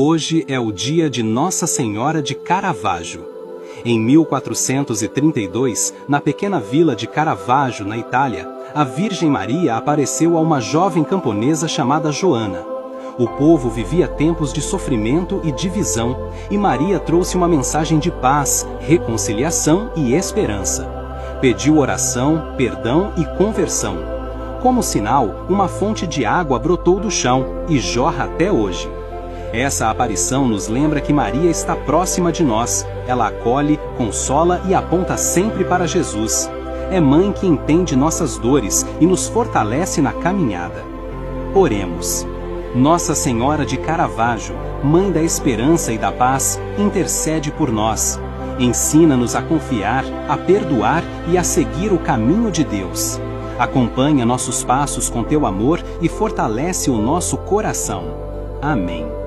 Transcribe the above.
Hoje é o dia de Nossa Senhora de Caravaggio. Em 1432, na pequena vila de Caravaggio, na Itália, a Virgem Maria apareceu a uma jovem camponesa chamada Joana. O povo vivia tempos de sofrimento e divisão, e Maria trouxe uma mensagem de paz, reconciliação e esperança. Pediu oração, perdão e conversão. Como sinal, uma fonte de água brotou do chão e jorra até hoje. Essa aparição nos lembra que Maria está próxima de nós. Ela acolhe, consola e aponta sempre para Jesus. É mãe que entende nossas dores e nos fortalece na caminhada. Oremos. Nossa Senhora de Caravaggio, Mãe da Esperança e da Paz, intercede por nós. Ensina-nos a confiar, a perdoar e a seguir o caminho de Deus. Acompanha nossos passos com teu amor e fortalece o nosso coração. Amém.